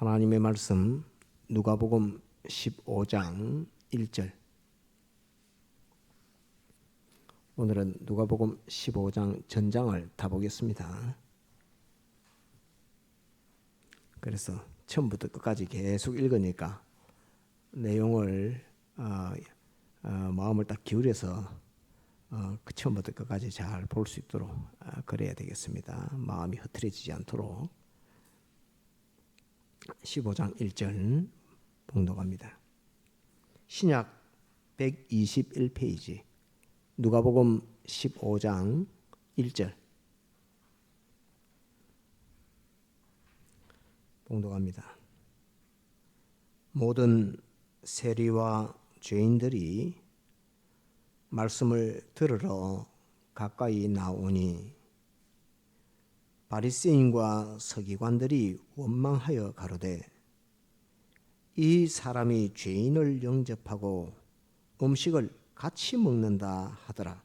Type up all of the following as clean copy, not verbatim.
하나님의 말씀 누가복음 15장 1절. 오늘은 누가복음 15장 전장을 다 보겠습니다. 그래서 처음부터 끝까지 계속 읽으니까 내용을 마음을 딱 기울여서 그 처음부터 끝까지 잘 볼 수 있도록 그래야 되겠습니다. 마음이 흐트러지지 않도록. 15장 1절 봉독합니다. 신약 121페이지 누가복음 15장 1절 봉독합니다. 모든 세리와 죄인들이 말씀을 들으러 가까이 나오니 바리새인과 서기관들이 원망하여 가로되 이 사람이 죄인을 영접하고 음식을 같이 먹는다 하더라.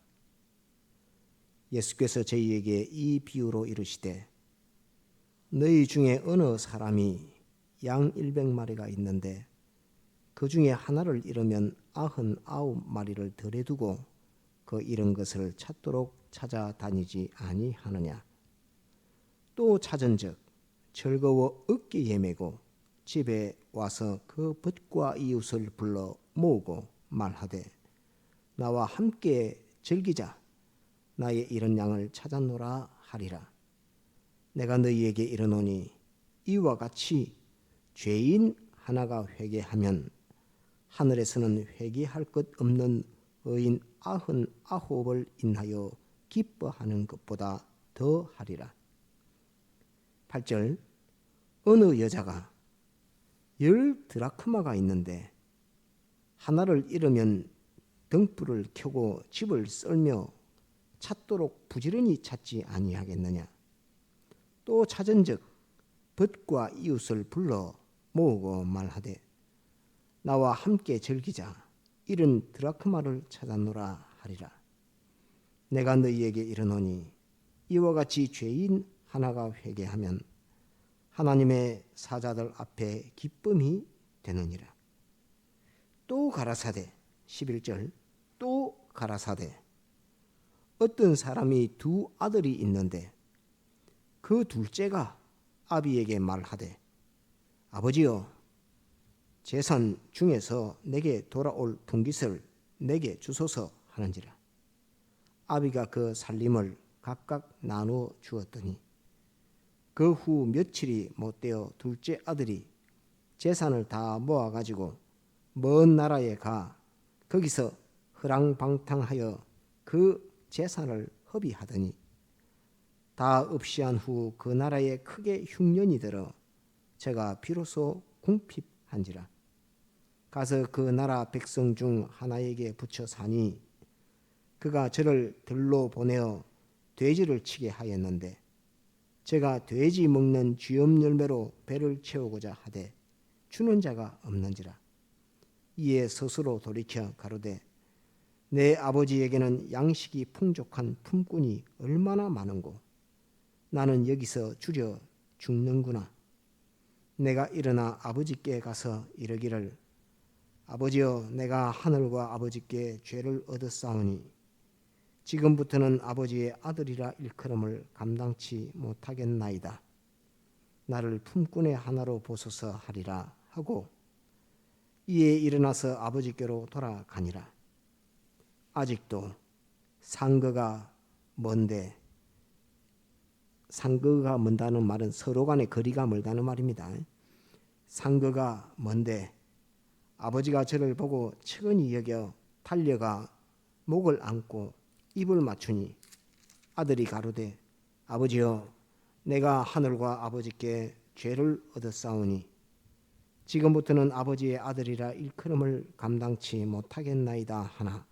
예수께서 저희에게 이 비유로 이르시되 너희 중에 어느 사람이 양 100마리가 있는데 그 중에 하나를 잃으면 99마리를 덜에 두고 그 잃은 것을 찾도록 찾아다니지 아니하느냐. 또 찾은즉 즐거워 어깨에 메고 집에 와서 그 벗과 이웃을 불러 모으고 말하되 나와 함께 즐기자. 나의 잃은 양을 찾았노라 하리라. 내가 너희에게 이르노니 이와 같이 죄인 하나가 회개하면 하늘에서는 회개할 것 없는 의인 99을 인하여 기뻐하는 것보다 더 하리라. 8절. 어느 여자가 10드라크마가 있는데 하나를 잃으면 등불을 켜고 집을 썰며 찾도록 부지런히 찾지 아니하겠느냐. 또 찾은즉 벗과 이웃을 불러 모으고 말하되 나와 함께 즐기자. 잃은 드라크마를 찾았노라 하리라. 내가 너희에게 이르노니 이와 같이 죄인 하나가 회개하면 하나님의 사자들 앞에 기쁨이 되느니라. 또 가라사대 11절. 또 가라사대 어떤 사람이 두 아들이 있는데 그 둘째가 아비에게 말하되 아버지여 재산 중에서 내게 돌아올 분깃을 내게 주소서 하는지라. 아비가 그 살림을 각각 나누어 주었더니 그 후 며칠이 못되어 둘째 아들이 재산을 다 모아가지고 먼 나라에 가 거기서 허랑방탕하여 그 재산을 허비하더니 다 없이한 후 그 나라에 크게 흉년이 들어 제가 비로소 궁핍한지라. 가서 그 나라 백성 중 하나에게 붙여 사니 그가 저를 들로 보내어 돼지를 치게 하였는데 제가 돼지 먹는 쥐염 열매로 배를 채우고자 하되 주는 자가 없는지라. 이에 스스로 돌이켜 가로되 내 아버지에게는 양식이 풍족한 품꾼이 얼마나 많은고 나는 여기서 줄여 죽는구나. 내가 일어나 아버지께 가서 이르기를 아버지여 내가 하늘과 아버지께 죄를 얻었사오니 지금부터는 아버지의 아들이라 일컬음을 감당치 못하겠나이다. 나를 품꾼의 하나로 보소서 하리라 하고 이에 일어나서 아버지께로 돌아가니라. 아직도 상거가 먼데, 상거가 먼다는 말은 서로 간의 거리가 멀다는 말입니다. 상거가 먼데 아버지가 저를 보고 측은히 여겨 달려가 목을 안고 입을 맞추니 아들이 가로되 아버지여 내가 하늘과 아버지께 죄를 얻었사오니 지금부터는 아버지의 아들이라 일컬음을 감당치 못하겠나이다 하나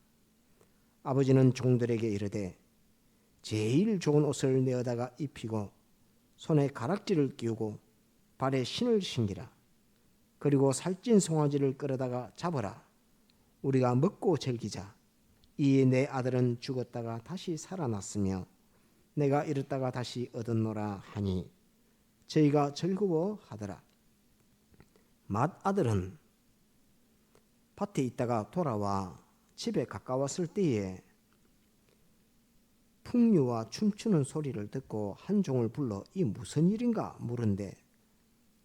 아버지는 종들에게 이르되 제일 좋은 옷을 내어다가 입히고 손에 가락지를 끼우고 발에 신을 신기라. 그리고 살찐 송아지를 끌어다가 잡아라. 우리가 먹고 즐기자. 이에 내 아들은 죽었다가 다시 살아났으며 내가 잃었다가 다시 얻었노라 하니 저희가 즐거워하더라. 맏아들은 밭에 있다가 돌아와 집에 가까웠을 때에 풍류와 춤추는 소리를 듣고 한 종을 불러 이 무슨 일인가 물은데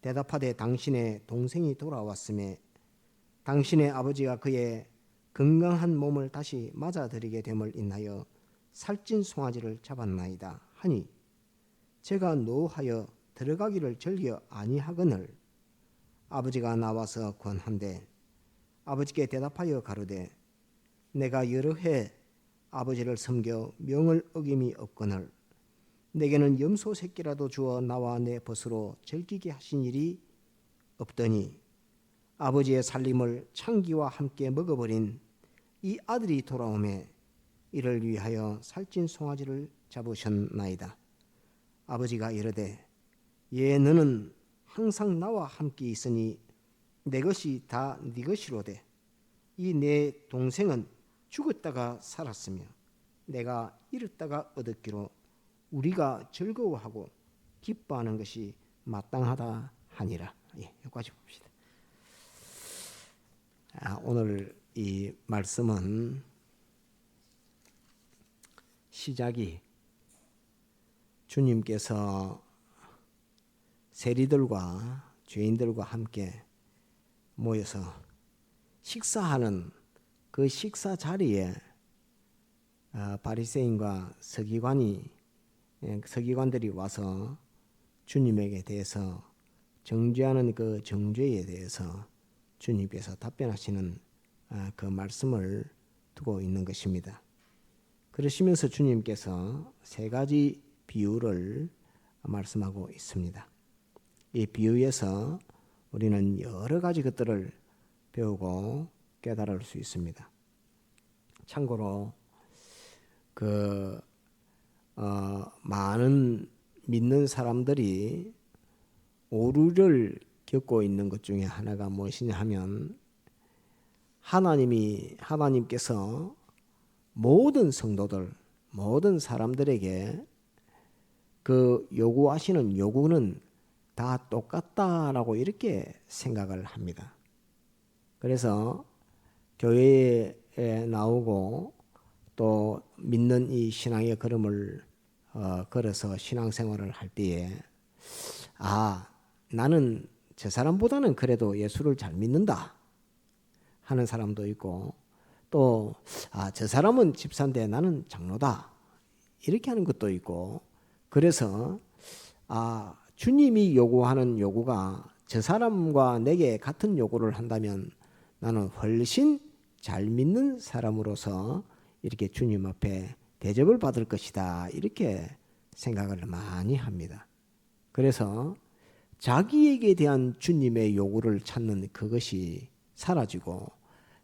대답하되 당신의 동생이 돌아왔음에 당신의 아버지가 그의 건강한 몸을 다시 맞아들이게 됨을 인하여 살찐 송아지를 잡았나이다 하니 제가 노하여 들어가기를 즐겨 아니하거늘 아버지가 나와서 권한대 아버지께 대답하여 가로되 내가 여러 해 아버지를 섬겨 명을 어김이 없거늘 내게는 염소 새끼라도 주어 나와 내 벗으로 즐기게 하신 일이 없더니 아버지의 살림을 창기와 함께 먹어버린 이 아들이 돌아오매 이를 위하여 살찐 송아지를 잡으셨나이다. 아버지가 이르되 예 너는 항상 나와 함께 있으니 내 것이 다 네 것이로되 이 내 동생은 죽었다가 살았으며 내가 잃었다가 얻었기로 우리가 즐거워하고 기뻐하는 것이 마땅하다 하니라. 여기까지 봅시다. 오늘 이 말씀은 시작이 주님께서 세리들과 죄인들과 함께 모여서 식사하는 그 식사 자리에 바리새인과 서기관들이 와서 주님에게 대해서 정죄하는 그 정죄에 대해서 주님께서 답변하시는 그 말씀을 두고 있는 것입니다. 그러시면서 주님께서 세 가지 비유를 말씀하고 있습니다. 이 비유에서 우리는 여러 가지 것들을 배우고 깨달을 수 있습니다. 참고로 많은 믿는 사람들이 오류를 겪고 있는 것 중에 하나가 무엇이냐 하면 하나님께서 모든 성도들, 모든 사람들에게 그 요구하시는 요구는 다 똑같다라고 이렇게 생각을 합니다. 그래서 교회에 나오고 또 믿는 이 신앙의 걸음을 걸어서 신앙생활을 할 때에 나는 저 사람보다는 그래도 예수를 잘 믿는다 하는 사람도 있고 또 저 사람은 집사인데 나는 장로다 이렇게 하는 것도 있고 그래서 주님이 요구하는 요구가 저 사람과 내게 같은 요구를 한다면 나는 훨씬 잘 믿는 사람으로서 이렇게 주님 앞에 대접을 받을 것이다 이렇게 생각을 많이 합니다. 그래서 자기에게 대한 주님의 요구를 찾는 그것이 사라지고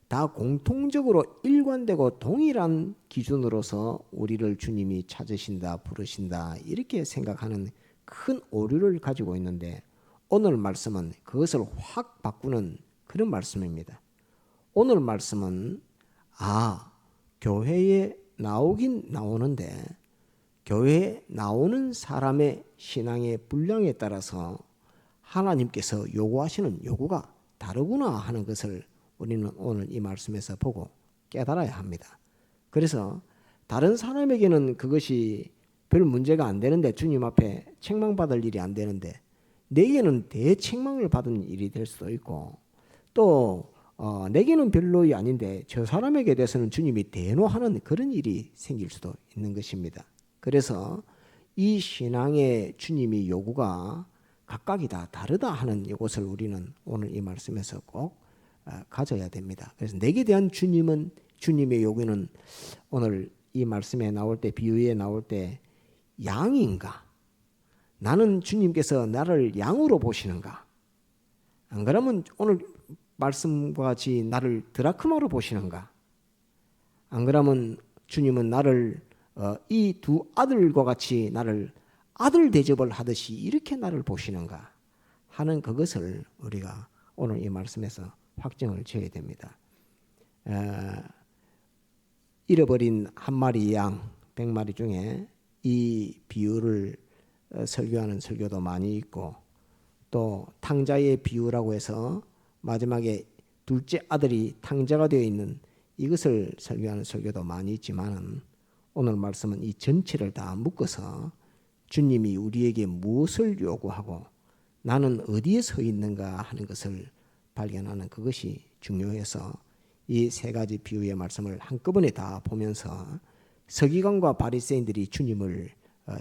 다 공통적으로 일관되고 동일한 기준으로서 우리를 주님이 찾으신다 부르신다 이렇게 생각하는 큰 오류를 가지고 있는데 오늘 말씀은 그것을 확 바꾸는 그런 말씀입니다. 오늘 말씀은 교회에 나오긴 나오는데 교회에 나오는 사람의 신앙의 분량에 따라서 하나님께서 요구하시는 요구가 다르구나 하는 것을 우리는 오늘 이 말씀에서 보고 깨달아야 합니다. 그래서 다른 사람에게는 그것이 별 문제가 안 되는데 주님 앞에 책망받을 일이 안 되는데 내게는 대책망을 받은 일이 될 수도 있고 또 내게는 별로 아닌데 저 사람에게 대해서는 주님이 대노하는 그런 일이 생길 수도 있는 것입니다. 그래서 이 신앙의 주님이 요구가 각각이 다 다르다 하는 이것을 우리는 오늘 이 말씀에서 꼭 가져야 됩니다. 그래서 내게 대한 주님의 요구는 오늘 이 말씀에 나올 때 비유에 나올 때 양인가? 나는 주님께서 나를 양으로 보시는가? 안 그러면 오늘 말씀과 같이 나를 드라크마로 보시는가? 안 그러면 주님은 나를 이 두 아들과 같이 나를 아들 대접을 하듯이 이렇게 나를 보시는가 하는 그것을 우리가 오늘 이 말씀에서 확정을 지어야 됩니다. 잃어버린 한 마리 양 100마리 중에 이 비유를 설교하는 설교도 많이 있고 또 탕자의 비유라고 해서 마지막에 둘째 아들이 탕자가 되어 있는 이것을 설교하는 설교도 많이 있지만 오늘 말씀은 이 전체를 다 묶어서 주님이 우리에게 무엇을 요구하고 나는 어디에 서 있는가 하는 것을 발견하는 그것이 중요해서 이 세 가지 비유의 말씀을 한꺼번에 다 보면서 서기관과 바리새인들이 주님을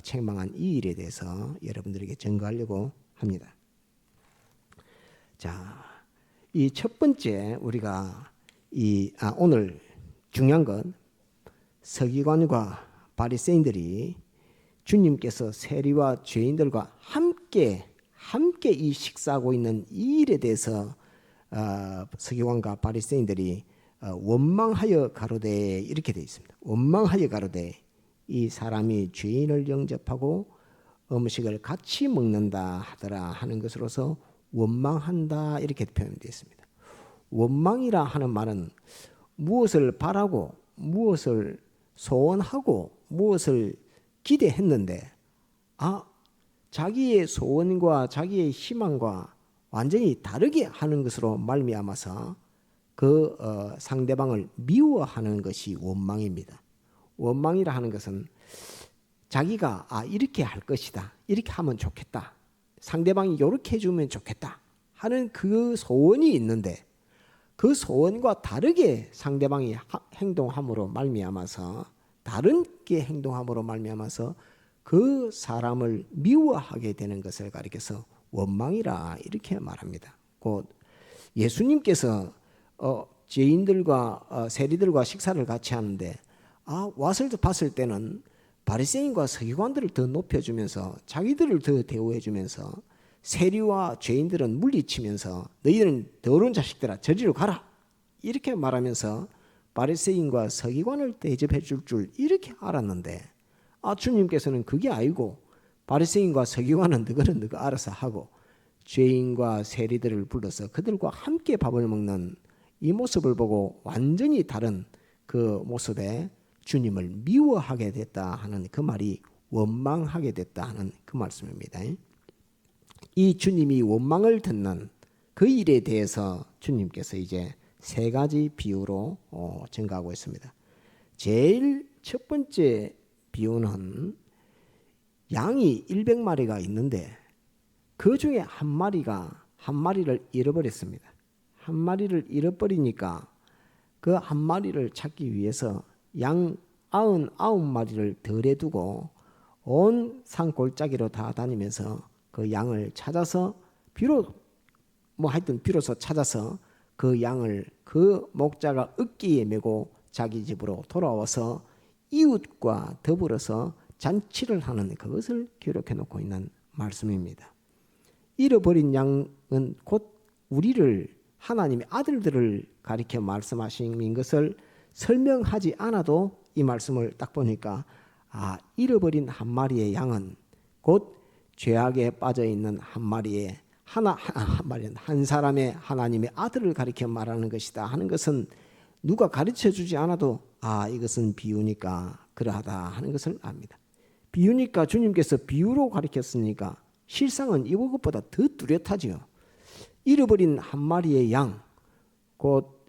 책망한 이 일에 대해서 여러분들에게 전가하려고 합니다. 자, 이 첫 번째 우리가 오늘 중요한 건 서기관과 바리새인들이 주님께서 세리와 죄인들과 함께 이 식사하고 있는 이 일에 대해서 서기관과 바리새인들이 원망하여 가로되 이렇게 되어 있습니다. 원망하여 가로되 이 사람이 죄인을 영접하고 음식을 같이 먹는다 하더라 하는 것으로서 원망한다 이렇게 표현되어 있습니다. 원망이라 하는 말은 무엇을 바라고 무엇을 소원하고 무엇을 기대했는데 자기의 소원과 자기의 희망과 완전히 다르게 하는 것으로 말미암아서 그 상대방을 미워하는 것이 원망입니다. 원망이라 하는 것은 자기가 이렇게 할 것이다, 이렇게 하면 좋겠다, 상대방이 이렇게 해주면 좋겠다 하는 그 소원이 있는데 그 소원과 다르게 상대방이 행동함으로 말미암아서 다르게 행동함으로 말미암아서 그 사람을 미워하게 되는 것을 가리켜서 원망이라 이렇게 말합니다. 곧 예수님께서 죄인들과 세리들과 식사를 같이 하는데 와서 봤을 때는 바리새인과 서기관들을 더 높여주면서 자기들을 더 대우해주면서 세리와 죄인들은 물리치면서 너희들은 더러운 자식들아 저리로 가라 이렇게 말하면서 바리새인과 서기관을 대접해 줄 이렇게 알았는데 주님께서는 그게 아니고 바리새인과 서기관은 너희는 너가 알아서 하고 죄인과 세리들을 불러서 그들과 함께 밥을 먹는 이 모습을 보고 완전히 다른 그 모습에 주님을 미워하게 됐다 하는 그 말이 원망하게 됐다 하는 그 말씀입니다. 이 주님이 원망을 듣는 그 일에 대해서 주님께서 이제 세 가지 비유로 증가하고 있습니다. 제일 첫 번째 비유는 양이 100마리가 있는데 그 중에 한 마리를 잃어버렸습니다. 한 마리를 잃어버리니까 그 한 마리를 찾기 위해서 양 99마리를 덜에 두고 온 산골짜기로 다 다니면서 그 양을 찾아서 비로소 찾아서 그 양을 그 목자가 어깨에 메고 자기 집으로 돌아와서 이웃과 더불어서 잔치를 하는 그것을 기록해 놓고 있는 말씀입니다. 잃어버린 양은 곧 우리를 하나님의 아들들을 가리켜 말씀하신 것을 설명하지 않아도 이 말씀을 딱 보니까 잃어버린 한 마리의 양은 곧 죄악에 빠져 있는 한 사람의 하나님의 아들을 가리켜 말하는 것이다 하는 것은 누가 가르쳐 주지 않아도 이것은 비유니까 그러하다 하는 것을 압니다. 비유니까 주님께서 비유로 가르쳤으니까 실상은 이것보다 더 뚜렷하지요. 잃어버린 한 마리의 양, 곧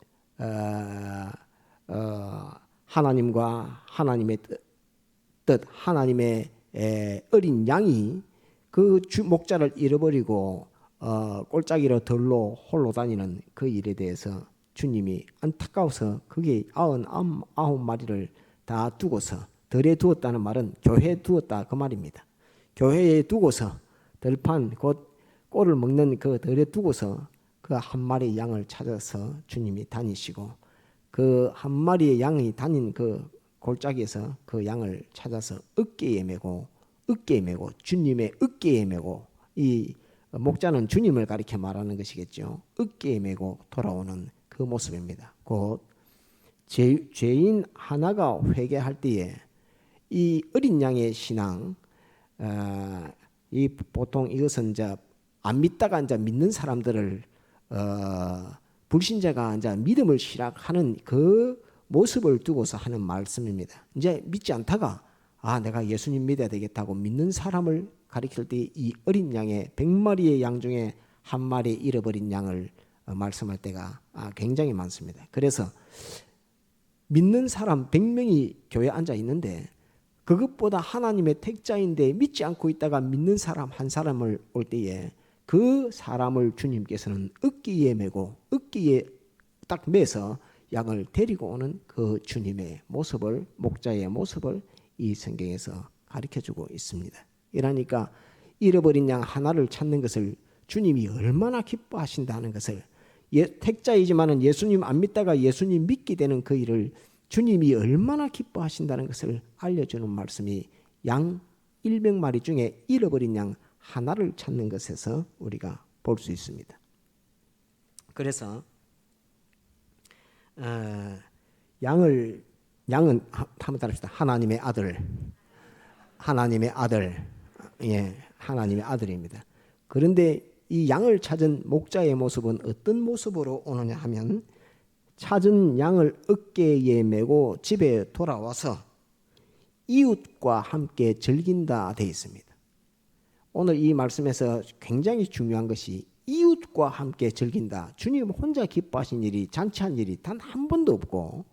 하나님과 하나님의 뜻, 하나님의 어린 양이 그 목자를 잃어버리고 꼴짜기로 덜로 홀로 다니는 그 일에 대해서 주님이 안타까워서 그게 99마리를 다 두고서 덜에 두었다는 말은 교회에 두었다 그 말입니다. 교회에 두고서 들판 곧 꼴을 먹는 그 덜에 두고서 그 한 마리 양을 찾아서 주님이 다니시고 그 한 마리의 양이 다닌 그 골짜기에서 그 양을 찾아서 어깨에 메고 주님의 어깨에 메고 이 목자는 주님을 가리켜 말하는 것이겠죠. 어깨에 메고 돌아오는 그 모습입니다. 곧 죄인 하나가 회개할 때에 이 어린 양의 신앙, 이 보통 이것은 이제 안 믿다가 이제 믿는 사람들을 불신자가 이제 믿음을 시작하는 그 모습을 두고서 하는 말씀입니다. 이제 믿지 않다가 내가 예수님 믿어야 되겠다고 믿는 사람을 가리킬 때 이 어린 양의 100마리의 양 중에 한 마리 잃어버린 양을 말씀할 때가 굉장히 많습니다. 그래서 믿는 사람 100명이 교회에 앉아 있는데 그것보다 하나님의 택자인데 믿지 않고 있다가 믿는 사람 한 사람을 올 때에 그 사람을 주님께서는 어깨에 메고 어깨에 딱 매서 양을 데리고 오는 그 주님의 모습을, 목자의 모습을 이 성경에서 가르쳐주고 있습니다. 이러니까 잃어버린 양 하나를 찾는 것을 주님이 얼마나 기뻐하신다는 것을, 택자이지만은 예수님 안 믿다가 예수님 믿게 되는 그 일을 주님이 얼마나 기뻐하신다는 것을 알려주는 말씀이 양 100마리 중에 잃어버린 양 하나를 찾는 것에서 우리가 볼 수 있습니다. 그래서 양은 한번 따라합시다. 하나님의 아들, 하나님의 아들, 하나님의 아들입니다. 그런데 이 양을 찾은 목자의 모습은 어떤 모습으로 오느냐 하면 찾은 양을 어깨에 메고 집에 돌아와서 이웃과 함께 즐긴다 되어 있습니다. 오늘 이 말씀에서 굉장히 중요한 것이 이웃과 함께 즐긴다. 주님 혼자 기뻐하신 일이, 잔치한 일이 단 한 번도 없고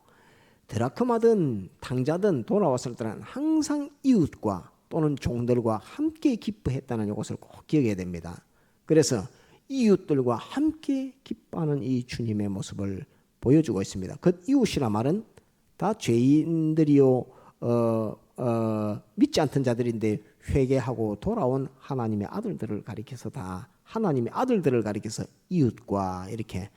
드라크마든 탕자든 돌아왔을 때는 항상 이웃과 또는 종들과 함께 기뻐했다는 이것을 꼭 기억해야 됩니다. 그래서 이웃들과 함께 기뻐하는 이 주님의 모습을 보여주고 있습니다. 그 이웃이라 말은 다 죄인들이요 믿지 않던 자들인데 회개하고 돌아온 하나님의 아들들을 가리켜서 다 하나님의 아들들을 가리켜서 이웃과 이렇게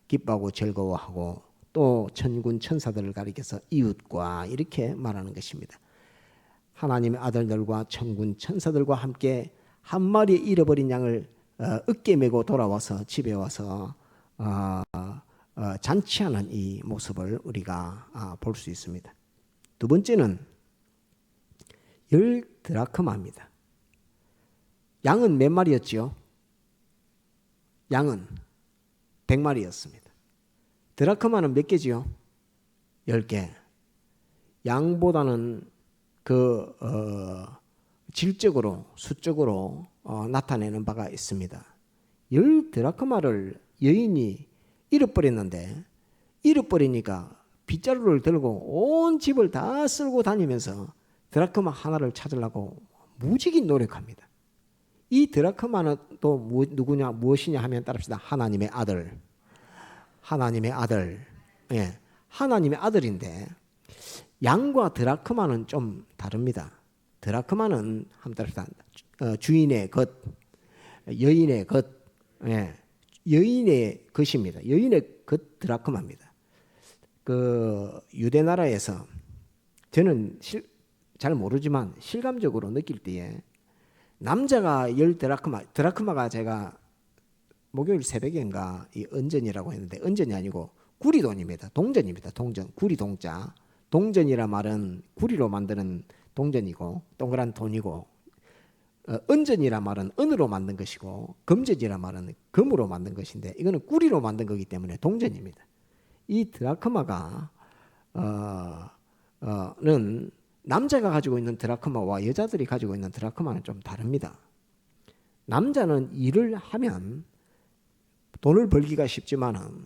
기뻐하고 즐거워하고 또 천군 천사들을 가리켜서 이웃과 이렇게 말하는 것입니다. 하나님의 아들들과 천군 천사들과 함께 한 마리 잃어버린 양을 어깨 메고 돌아와서 집에 와서 잔치하는 이 모습을 우리가 볼 수 있습니다. 두 번째는 10드라크마입니다. 양은 몇 마리였지요? 양은 100마리였습니다. 드라크마는 몇 개지요? 10개. 양보다는 질적으로, 수적으로 나타내는 바가 있습니다. 10드라크마를 여인이 잃어버렸는데, 잃어버리니까 빗자루를 들고 온 집을 다 쓸고 다니면서 드라크마 하나를 찾으려고 무지개 노력합니다. 이 드라크마는 또 누구냐, 무엇이냐 하면 따릅시다. 하나님의 아들. 하나님의 아들. 예, 하나님의 아들인데 양과 드라크마는 좀 다릅니다. 드라크마는 한번 따릅시다. 주인의 것, 여인의 것, 여인의 것입니다. 여인의 것 드라크마입니다. 그 유대 나라에서 저는 잘 모르지만 실감적으로 느낄 때에 남자가 10드라크마, 드라크마가 제가 목요일 새벽인가 이 은전이라고 했는데 은전이 아니고 구리돈입니다. 동전입니다. 동전, 구리 동자. 동전이라 말은 구리로 만드는 동전이고 동그란 돈이고 은전이라 말은 은으로 만든 것이고 금전이라 말은 금으로 만든 것인데 이거는 구리로 만든 거기 때문에 동전입니다. 이 드라크마가 는 남자가 가지고 있는 드라크마와 여자들이 가지고 있는 드라크마는 좀 다릅니다. 남자는 일을 하면 돈을 벌기가 쉽지만은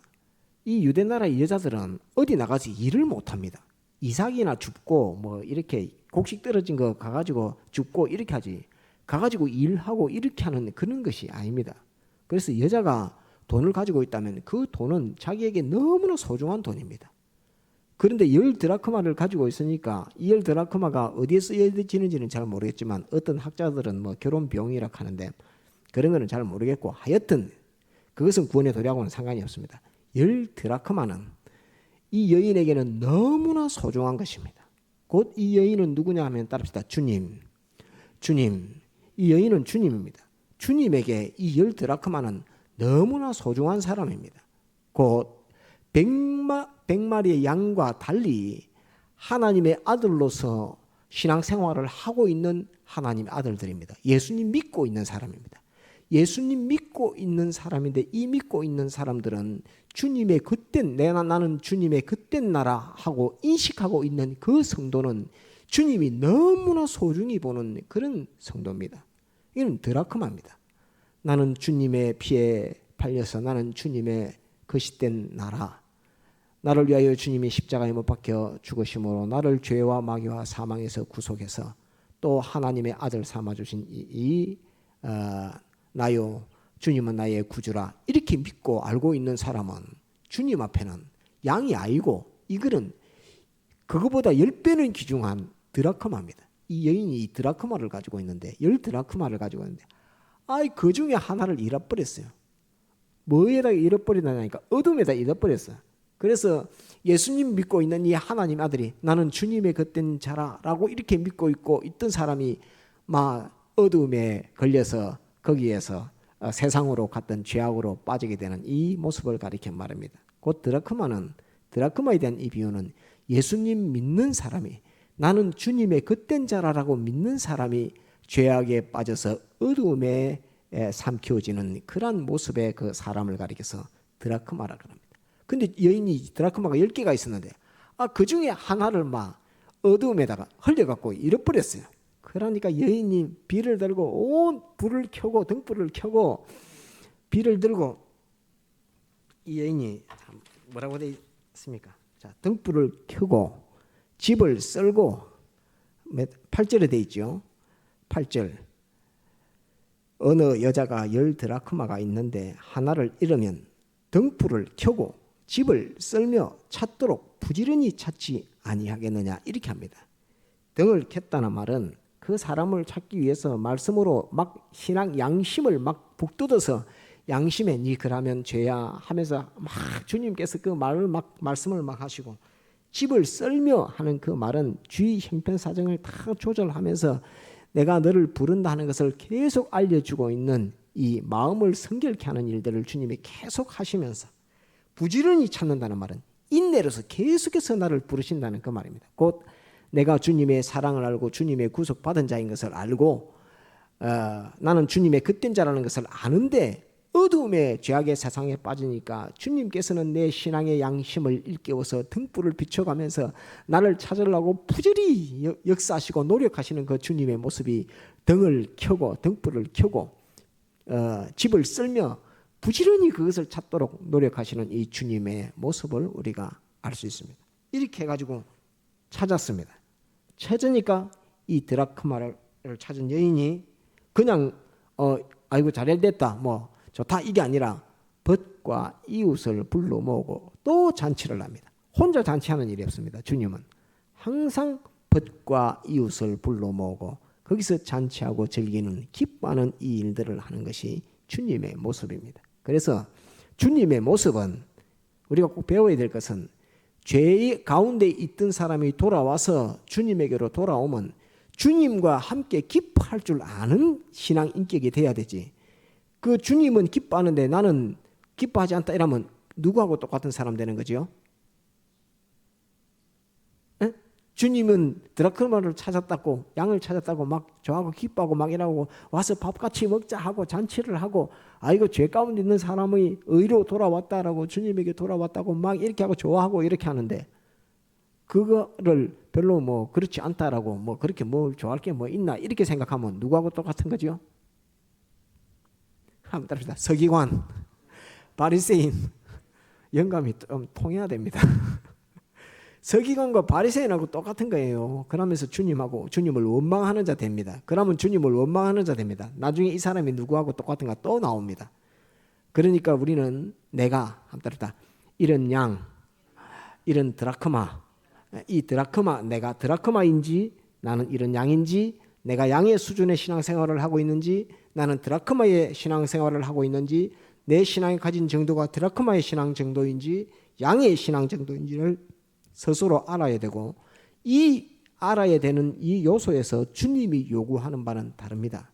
이 유대 나라 여자들은 어디 나가서 일을 못 합니다. 이삭이나 줍고 뭐 이렇게 곡식 떨어진 거 가가지고 줍고 이렇게 하지 가가지고 일하고 이렇게 하는 그런 것이 아닙니다. 그래서 여자가 돈을 가지고 있다면 그 돈은 자기에게 너무나 소중한 돈입니다. 그런데 10드라크마를 가지고 있으니까 이 10드라크마가 어디에 쓰여지는지는 잘 모르겠지만 어떤 학자들은 뭐 결혼 비용이라 하는데 그런 거는 잘 모르겠고 하여튼 그것은 구원의 도리하고는 상관이 없습니다. 10드라크마는 이 여인에게는 너무나 소중한 것입니다. 곧 이 여인은 누구냐 하면 따릅시다. 주님. 이 여인은 주님입니다. 주님에게 이 10드라크마는 너무나 소중한 사람입니다. 곧 100마리의 양과 달리 하나님의 아들로서 신앙생활을 하고 있는 하나님의 아들들입니다. 예수님 믿고 있는 사람입니다. 예수님 믿고 있는 사람인데 이 믿고 있는 사람들은 주님의 그땐 나는 주님의 그땐 나라 하고 인식하고 있는 그 성도는 주님이 너무나 소중히 보는 그런 성도입니다. 이는 드라크마입니다. 나는 주님의 피에 팔려서 나는 주님의 거짓된 나라, 나를 위하여 주님이 십자가에 못 박혀 죽으심으로 나를 죄와 마귀와 사망에서 구속해서 또 하나님의 아들 삼아주신 나요 주님은 나의 구주라 이렇게 믿고 알고 있는 사람은 주님 앞에는 양이 아니고 이거는 그거보다 10배는 귀중한 드라크마입니다. 이 여인이 이 드라크마를 가지고 있는데 10드라크마를 가지고 있는데 그 중에 하나를 잃어버렸어요. 뭐에다 잃어버리냐니까 어둠에다 잃어버렸어요. 그래서 예수님 믿고 있는 이 하나님 아들이 나는 주님의 겉된 자라라고 이렇게 믿고 있고 있던 사람이 막 어둠에 걸려서 거기에서 세상으로 갔던 죄악으로 빠지게 되는 이 모습을 가리켜 말합니다. 곧 드라크마에 대한 이 비유는 예수님 믿는 사람이 나는 주님의 겉된 자라라고 믿는 사람이 죄악에 빠져서 어둠에 삼키워지는 그러한 모습의 그 사람을 가리켜서 드라크마라 그럽니다. 근데 여인이 드라크마가 10개가 있었는데 그 중에 하나를 막 어두움에다가 흘려갖고 잃어버렸어요. 그러니까 여인이 비를 들고 온 불을 켜고 등불을 켜고 비를 들고 이 여인이 뭐라고 되어 있습니까? 자, 등불을 켜고 집을 썰고 8절에 되어 있죠. 8절 어느 여자가 10드라크마가 있는데 하나를 잃으면 등불을 켜고 집을 썰며 찾도록 부지런히 찾지 아니하겠느냐 이렇게 합니다. 등을 켰다는 말은 그 사람을 찾기 위해서 말씀으로 막 신앙 양심을 막 북돋아서 양심에 니 그러면 죄야 하면서 막 주님께서 그 말을 막 말씀을 막 하시고 집을 썰며 하는 그 말은 주의 형편 사정을 다 조절하면서 내가 너를 부른다 하는 것을 계속 알려주고 있는 이 마음을 성결케 하는 일들을 주님이 계속 하시면서 부지런히 찾는다는 말은 인내로서 계속해서 나를 부르신다는 그 말입니다. 곧 내가 주님의 사랑을 알고 주님의 구속받은 자인 것을 알고 나는 주님의 겉된 자라는 것을 아는데 어두움의 죄악의 세상에 빠지니까 주님께서는 내 신앙의 양심을 일깨워서 등불을 비춰가면서 나를 찾으려고 부지런히 역사하시고 노력하시는 그 주님의 모습이 등을 켜고 등불을 켜고 집을 썰며 부지런히 그것을 찾도록 노력하시는 이 주님의 모습을 우리가 알 수 있습니다. 이렇게 해가지고 찾았습니다. 찾으니까 이 드라크마를 찾은 여인이 그냥 아이고 잘됐다 뭐 좋다 이게 아니라 벗과 이웃을 불러 모으고 또 잔치를 합니다. 혼자 잔치하는 일이 없습니다. 주님은 항상 벗과 이웃을 불러 모으고 거기서 잔치하고 즐기는 기뻐하는 이 일들을 하는 것이 주님의 모습입니다. 그래서 주님의 모습은 우리가 꼭 배워야 될 것은 죄의 가운데 있던 사람이 돌아와서 주님에게로 돌아오면 주님과 함께 기뻐할 줄 아는 신앙 인격이 돼야 되지. 그 주님은 기뻐하는데 나는 기뻐하지 않다 이러면 누구하고 똑같은 사람 되는 거죠? 에? 주님은 드라크마를 찾았다고 양을 찾았다고 막 저하고 기뻐하고 막 이러고 와서 밥 같이 먹자 하고 잔치를 하고 이거 죄 가운데 있는 사람이 의로 돌아왔다라고 주님에게 돌아왔다고 막 이렇게 하고 좋아하고 이렇게 하는데 그거를 별로 뭐 그렇지 않다라고 뭐 그렇게 뭐 좋아할 게 뭐 있나 이렇게 생각하면 누구하고 똑같은 거죠? 한번 따라합시다. 서기관, 바리새인 영감이 좀 통해야 됩니다. 서기관과 바리새인하고 똑같은 거예요. 그러면서 주님을 원망하는 자 됩니다. 그러면 주님을 원망하는 자 됩니다. 나중에 이 사람이 누구하고 똑같은가 또 나옵니다. 그러니까 우리는 내가 한번 따라합시다. 이런 양, 이런 드라크마, 이 드라크마 내가 드라크마인지 나는 이런 양인지 내가 양의 수준의 신앙생활을 하고 있는지 나는 드라크마의 신앙생활을 하고 있는지 내 신앙이 가진 정도가 드라크마의 신앙 정도인지 양의 신앙 정도인지를 스스로 알아야 되고 이 알아야 되는 이 요소에서 주님이 요구하는 바는 다릅니다.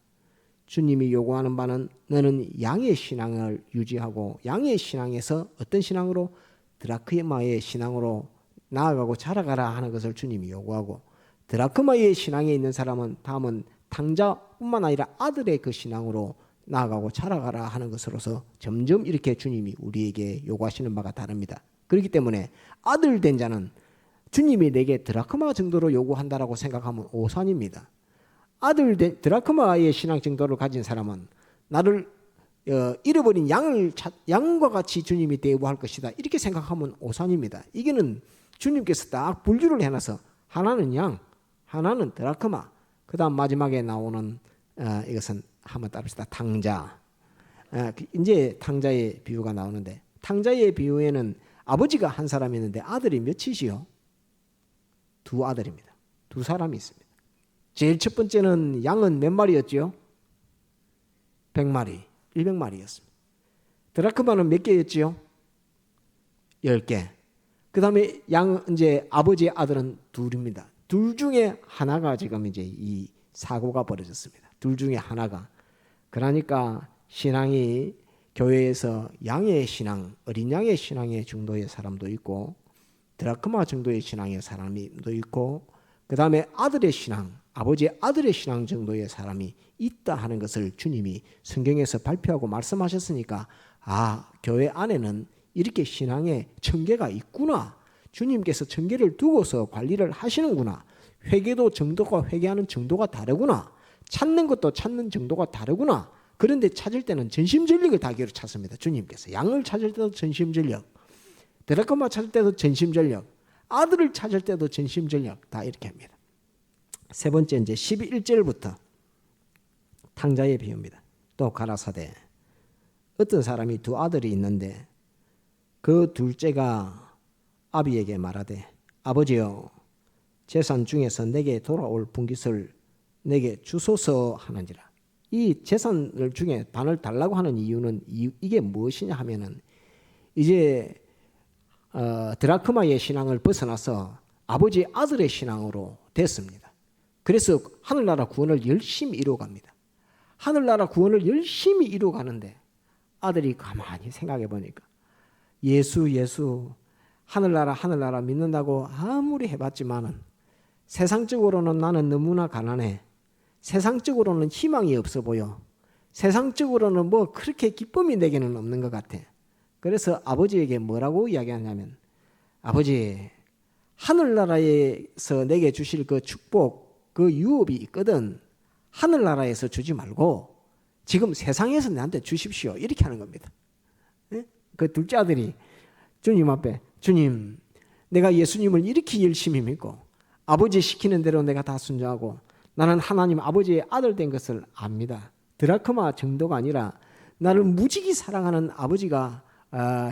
주님이 요구하는 바는 너는 양의 신앙을 유지하고 양의 신앙에서 어떤 신앙으로 드라크마의 신앙으로 나아가고 자라가라 하는 것을 주님이 요구하고 드라크마의 신앙에 있는 사람은 다음은 탕자뿐만 아니라 아들의 그 신앙으로 나아가고 자라가라 하는 것으로서 점점 이렇게 주님이 우리에게 요구하시는 바가 다릅니다. 그렇기 때문에 아들 된 자는 주님이 내게 드라크마 정도로 요구한다라고 생각하면 오산입니다. 아들 드라크마의 신앙 정도를 가진 사람은 나를 잃어버린 양과 같이 주님이 대우할 것이다, 이렇게 생각하면 오산입니다. 이게는 주님께서 딱 분류를 해놔서 하나는 양, 하나는 드라크마, 그 다음 마지막에 나오는 이것은 한번 따릅시다. 탕자. 이제 탕자의 비유가 나오는데, 탕자의 비유에는 아버지가 한 사람이 있는데 아들이 몇이시요? 두 아들입니다. 두 사람이 있습니다. 제일 첫 번째는 양은 몇 마리였죠? 100마리, 100마리였습니다. 드라크마는 몇 개였지요? 10개. 그 다음에 이제 아버지의 아들은 둘입니다. 둘 중에 하나가 지금 이제 이 사고가 벌어졌습니다. 둘 중에 하나가. 그러니까 신앙이 교회에서 양의 신앙, 어린 양의 신앙의 정도의 사람도 있고, 드라크마 정도의 신앙의 사람도 있고, 그 다음에 아들의 신앙, 아버지의 아들의 신앙 정도의 사람이 있다 하는 것을 주님이 성경에서 발표하고 말씀하셨으니까, 교회 안에는 이렇게 신앙의 청계가 있구나, 주님께서 청계를 두고서 관리를 하시는구나, 회개도 정도가 회개하는 정도가 다르구나, 찾는 것도 찾는 정도가 다르구나. 그런데 찾을 때는 전심전력을 다하기로 찾습니다. 주님께서 양을 찾을 때도 전심전력, 드라크마 찾을 때도 전심전력, 아들을 찾을 때도 전심전력, 다 이렇게 합니다. 세 번째 이제 11절부터 탕자의 비유입니다. 또 가라사대, 어떤 사람이 두 아들이 있는데 그 둘째가 아비에게 말하되, 아버지여, 재산 중에서 내게 돌아올 분깃을 내게 주소서 하는지라. 이 재산을 중에 반을 달라고 하는 이유는 이게 무엇이냐 하면은, 이제 드라크마의 신앙을 벗어나서 아버지 아들의 신앙으로 됐습니다. 그래서 하늘나라 구원을 열심히 이루어갑니다. 하늘나라 구원을 열심히 이루어가는데 아들이 가만히 생각해 보니까 예수 하늘나라 믿는다고 아무리 해봤지만은 세상적으로는 나는 너무나 가난해, 세상적으로는 희망이 없어 보여, 세상적으로는 뭐 그렇게 기쁨이 내게는 없는 것 같아. 그래서 아버지에게 뭐라고 이야기하냐면, 아버지, 하늘나라에서 내게 주실 그 축복, 그 유업이 있거든, 하늘나라에서 주지 말고 지금 세상에서 나한테 주십시오, 이렇게 하는 겁니다. 그 둘째 아들이 주님 앞에, 주님, 내가 예수님을 이렇게 열심히 믿고 아버지 시키는 대로 내가 다 순종하고 나는 하나님 아버지의 아들 된 것을 압니다. 드라크마 정도가 아니라 나를 무지히 사랑하는 아버지가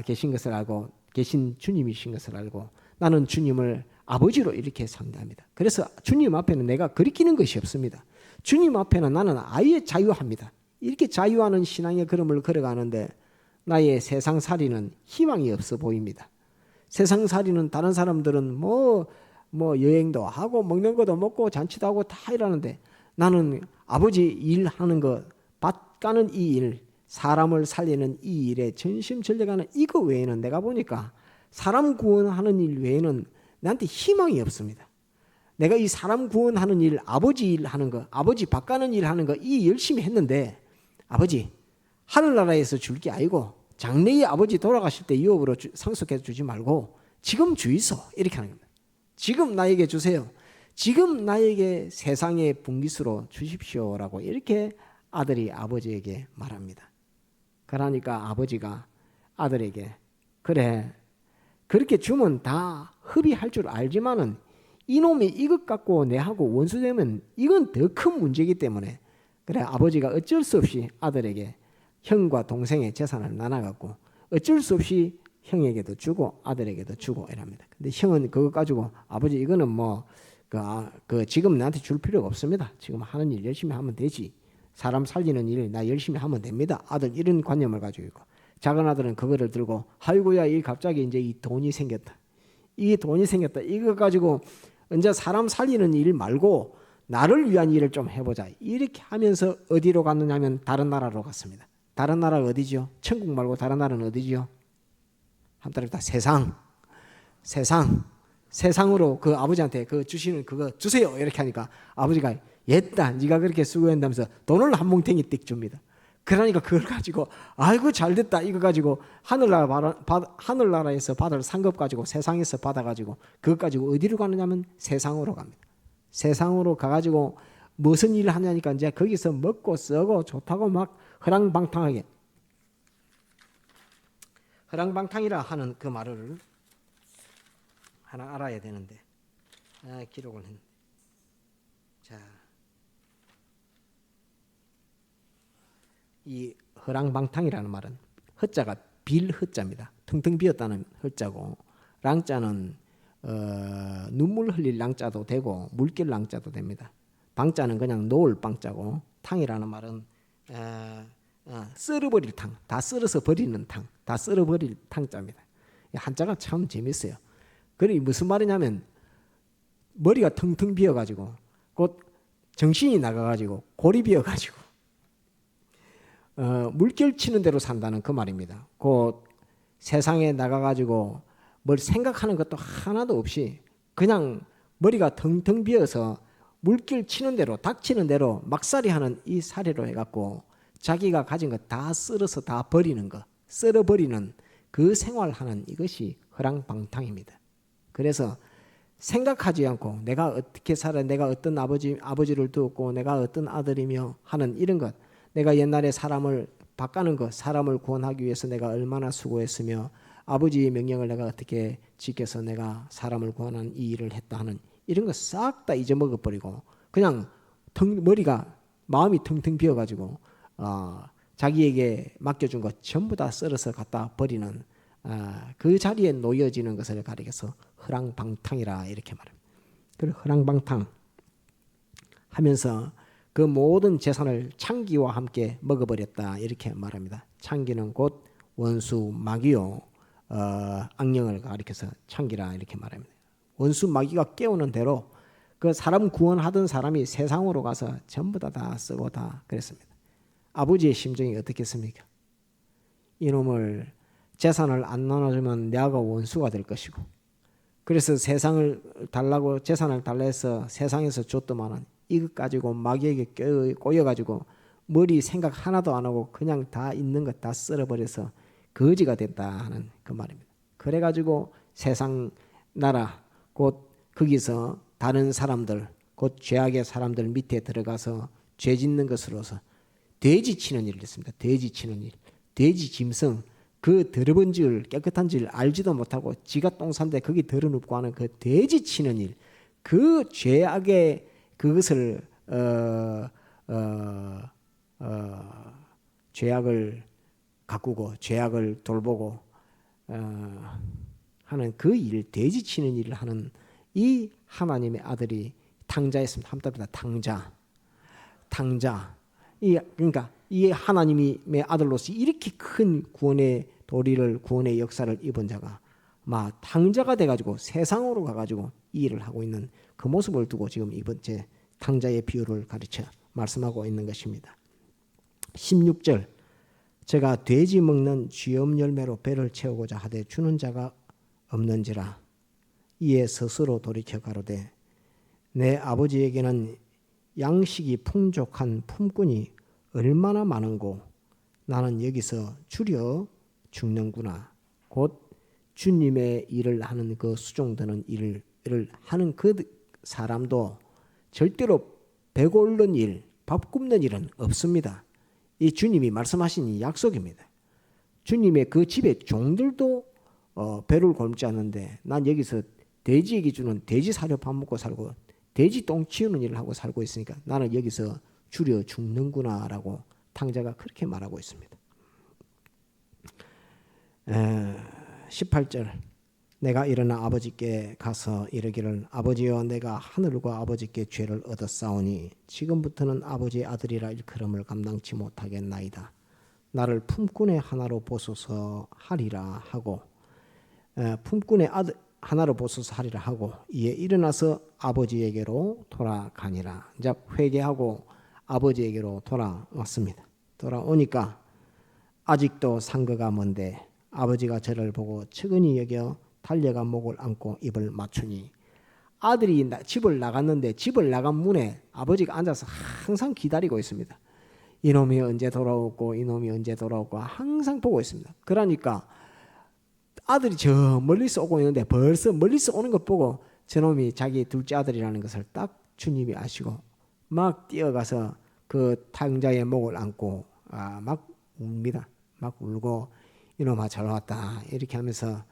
계신 것을 알고, 계신 주님이신 것을 알고, 나는 주님을 아버지로 이렇게 상대합니다. 그래서 주님 앞에는 내가 거리끼는 것이 없습니다. 주님 앞에는 나는 아예 자유합니다. 이렇게 자유하는 신앙의 걸음을 걸어가는데 나의 세상살이는 희망이 없어 보입니다. 세상살이는 다른 사람들은 뭐 여행도 하고 먹는 것도 먹고 잔치도 하고 다 이러는데, 나는 아버지 일하는 것, 밭 가는 이 일, 사람을 살리는 이 일에 전심전력하는 이거 외에는 내가 보니까 사람 구원하는 일 외에는 나한테 희망이 없습니다. 내가 이 사람 구원하는 일, 아버지 일 하는 거, 아버지 밭 가는 일 하는 거 이 열심히 했는데, 아버지 하늘나라에서 줄 게 아니고 장래의 아버지 돌아가실 때 유업으로 상속해 주지 말고 지금 주이소, 이렇게 하는 겁니다. 지금 나에게 주세요. 지금 나에게 세상의 분깃으로 주십시오라고 이렇게 아들이 아버지에게 말합니다. 그러니까 아버지가 아들에게, 그래, 그렇게 주면 다 흡의할 줄 알지만은 이놈이 이것 갖고 내하고 원수되면 이건 더 큰 문제이기 때문에, 그래, 아버지가 어쩔 수 없이 아들에게 형과 동생의 재산을 나눠갖고 어쩔 수 없이 형에게도 주고 아들에게도 주고 이랍니다. 근데 형은 그거 가지고, 아버지 이거는 지금 나한테 줄 필요가 없습니다. 지금 하는 일 열심히 하면 되지. 사람 살리는 일 나 열심히 하면 됩니다. 아들 이런 관념을 가지고 있고, 작은 아들은 그거를 들고, 아이고야, 이 갑자기 이제 이 돈이 생겼다. 이 돈이 생겼다. 이거 가지고 이제 사람 살리는 일 말고 나를 위한 일을 좀 해보자. 이렇게 하면서 어디로 갔느냐면 다른 나라로 갔습니다. 다른 나라가 어디죠? 천국 말고 다른 나라는 어디죠? 한따라 다 세상으로 그 아버지한테 그 주시는 그거 주세요, 이렇게 하니까 아버지가, 옛다, 네가 그렇게 수고한다면서 돈을 한 뭉탱이 띡 줍니다. 그러니까 그걸 가지고 아이고 잘됐다 이거 가지고 하늘나라에서 받을 상급 가지고 세상에서 받아가지고 그것 가지고 어디로 가느냐면 세상으로 갑니다. 세상으로 가가지고 무슨 일을 하냐니까 이제 거기서 먹고 쓰고 좋다고 막 허랑방탕이라 하는 그 말을 하나 알아야 되는데 기록을 했는데 자, 이 허랑방탕이라는 말은 허자가 빌허자입니다. 텅텅 비었다는 허자고 랑자는 눈물 흘릴 랑자도 되고 물길 랑자도 됩니다. 방자는 그냥 놓을 방자고 탕이라는 말은 썰어버릴 탕, 다 썰어서 버리는 탕, 다 썰어버릴 탕자입니다. 한자가 참 재밌어요. 그게 무슨 말이냐면 머리가 텅텅 비어가지고 곧 정신이 나가가지고 골이 비어가지고 물결 치는 대로 산다는 그 말입니다. 곧 세상에 나가가지고 뭘 생각하는 것도 하나도 없이 그냥 머리가 텅텅 비어서 물길 치는 대로 닥치는 대로 막살이 하는 이 사례로 해갖고 자기가 가진 것 다 썰어서 다 버리는 거, 썰어버리는 그 생활하는 이것이 허랑방탕입니다. 그래서 생각하지 않고 내가 어떻게 살아, 내가 어떤 아버지를 두었고 내가 어떤 아들이며 하는 이런 것, 내가 옛날에 사람을 바꾸는 것, 사람을 구원하기 위해서 내가 얼마나 수고했으며 아버지의 명령을 내가 어떻게 지켜서 내가 사람을 구원하는 이 일을 했다 하는 이런 거 싹 다 잊어먹어 버리고 그냥 머리가 마음이 텅텅 비어가지고 자기에게 맡겨준 것 전부 다 썰어서 갖다 버리는 그 자리에 놓여지는 것을 가리켜서 허랑방탕이라 이렇게 말합니다. 그리고 허랑방탕 하면서 그 모든 재산을 창기와 함께 먹어버렸다 이렇게 말합니다. 창기는 곧 원수 마귀요 악령을 가리켜서 창기라 이렇게 말합니다. 원수 마귀가 깨우는 대로 그 사람 구원하던 사람이 세상으로 가서 전부 다 쓰고 다 그랬습니다. 아버지의 심정이 어떻겠습니까? 이놈을 재산을 안 나눠주면 내가 원수가 될 것이고 그래서 세상을 달라고 재산을 달라 해서 세상에서 줬더만은 이것 가지고 마귀에게 꼬여가지고 머리 생각 하나도 안 하고 그냥 다 있는 것 다 썰어버려서 거지가 됐다 하는 그 말입니다. 그래가지고 세상 나라 곧 거기서 다른 사람들 곧 죄악의 사람들 밑에 들어가서 죄 짓는 것으로서 돼지 치는 일을 했습니다. 돼지 치는 일, 돼지 짐승 그 더러운 줄 깨끗한 줄 알지도 못하고 지가 똥 싼데 거기 더러눕고 하는 그 돼지 치는 일, 그 죄악의 그것을 죄악을 가꾸고 죄악을 돌보고 하는 그 일, 돼지 치는 일을 하는 이 하나님의 아들이 탕자였습니다. 한답니다. 탕자. 그러니까 이 하나님의 아들로서 이렇게 큰 구원의 도리를 구원의 역사를 입은 자가 막 탕자가 돼가지고 세상으로 가가지고 이 일을 하고 있는 그 모습을 두고 지금 이번 제 탕자의 비유를 가르쳐 말씀하고 있는 것입니다. 16절 제가 돼지 먹는 쥐엄 열매로 배를 채우고자 하되 주는 자가 없는지라 이에 스스로 돌이켜 가로되 내 아버지에게는 양식이 풍족한 품꾼이 얼마나 많은고 나는 여기서 줄여 죽는구나. 곧 주님의 일을 하는 그 수종드는 일을 하는 그 사람도 절대로 배고른 일, 밥 굽는 일은 없습니다. 이 주님이 말씀하신 이 약속입니다. 주님의 그 집의 종들도 배를 굶지 않는데 난 여기서 돼지에게 주는 돼지 사료 밥 먹고 살고 돼지 똥 치우는 일을 하고 살고 있으니까 나는 여기서 줄여 죽는구나라고 탕자가 그렇게 말하고 있습니다. 18절 내가 일어나 아버지께 가서 이르기를 아버지여 내가 하늘과 아버지께 죄를 얻었사오니 지금부터는 아버지의 아들이라 일컬음을 감당치 못하겠나이다. 나를 품꾼의 하나로 보소서 하리라 하고 품꾼의 아들 하나로 보소서 하리라 하고 이에 일어나서 아버지에게로 돌아가니라. 이제 회개하고 아버지에게로 돌아왔습니다. 돌아오니까 아직도 상거가 먼데 아버지가 저를 보고 측은히 여겨 달려가 목을 안고 입을 맞추니 아들이 집을 나갔는데 집을 나간 문에 아버지가 앉아서 항상 기다리고 있습니다. 이놈이 언제 돌아오고 이놈이 언제 돌아오고 항상 보고 있습니다. 그러니까 아들이 저 멀리서 오고 있는데 벌써 멀리서 오는 것 보고 저놈이 자기 둘째 아들이라는 것을 딱 주님이 아시고 막 뛰어가서 그 탕자의 목을 안고 막 웁니다. 막 울고 이놈아 잘 왔다 이렇게 하면서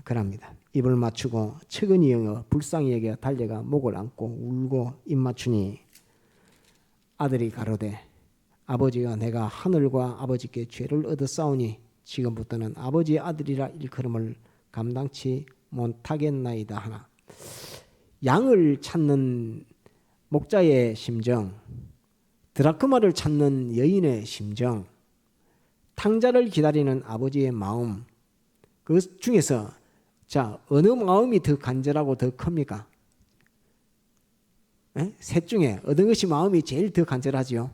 그럽니다. 입을 맞추고 측은히 여겨 불쌍히 여겨 달려가 목을 안고 울고 입 맞추니 아들이 가로되 아버지가 내가 하늘과 아버지께 죄를 얻었사오니 지금부터는 아버지의 아들이라 일컬음을 감당치 못하겠나이다 하나. 양을 찾는 목자의 심정, 드라크마를 찾는 여인의 심정, 탕자를 기다리는 아버지의 마음, 그 중에서 자 어느 마음이 더 간절하고 더 큽니까? 셋 중에 어느 것이 마음이 제일 더 간절하지요?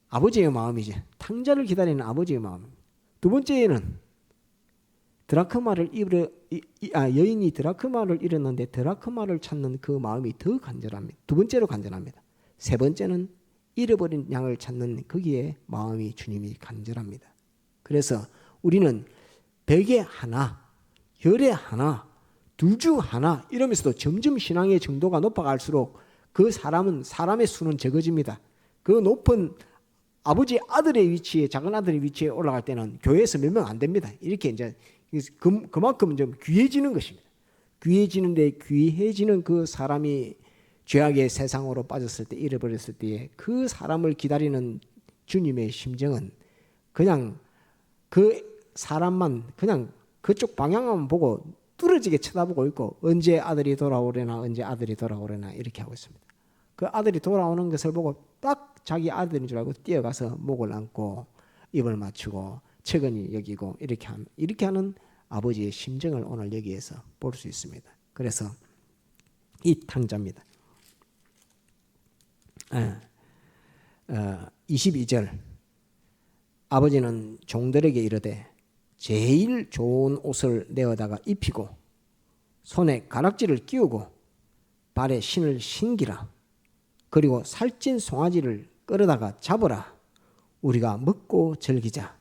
아버지의 마음이지. 탕자를 기다리는 아버지의 마음. 두 번째는 여인이 드라크마를 잃었는데 드라크마를 찾는 그 마음이 더 간절합니다. 두 번째로 간절합니다. 세 번째는 잃어버린 양을 찾는 거기에 마음이 주님이 간절합니다. 그래서 우리는 벽에 하나, 열에 하나, 둘 중 하나 이러면서도 점점 신앙의 정도가 높아갈수록 그 사람의 수는 적어집니다. 그 높은 아버지 아들의 위치에 작은 아들의 위치에 올라갈 때는 교회에서 몇 명 안 됩니다. 이렇게 이제 그만큼 좀 귀해지는 것입니다. 귀해지는데 귀해지는 그 사람이 죄악의 세상으로 빠졌을 때 잃어버렸을 때에 그 사람을 기다리는 주님의 심정은 그냥 그 사람만 그냥 그쪽 방향만 보고 뚫어지게 쳐다보고 있고 언제 아들이 돌아오려나 언제 아들이 돌아오려나 이렇게 하고 있습니다. 그 아들이 돌아오는 것을 보고 딱 자기 아들인 줄 알고 뛰어가서 목을 안고 입을 맞추고 측은히 여기고 이렇게 하는 아버지의 심정을 오늘 여기에서 볼 수 있습니다. 그래서 이 탕자입니다. 22절 아버지는 종들에게 이르되 제일 좋은 옷을 내어다가 입히고 손에 가락지를 끼우고 발에 신을 신기라. 그리고 살찐 송아지를 끌어다가 잡으라. 우리가 먹고 즐기자.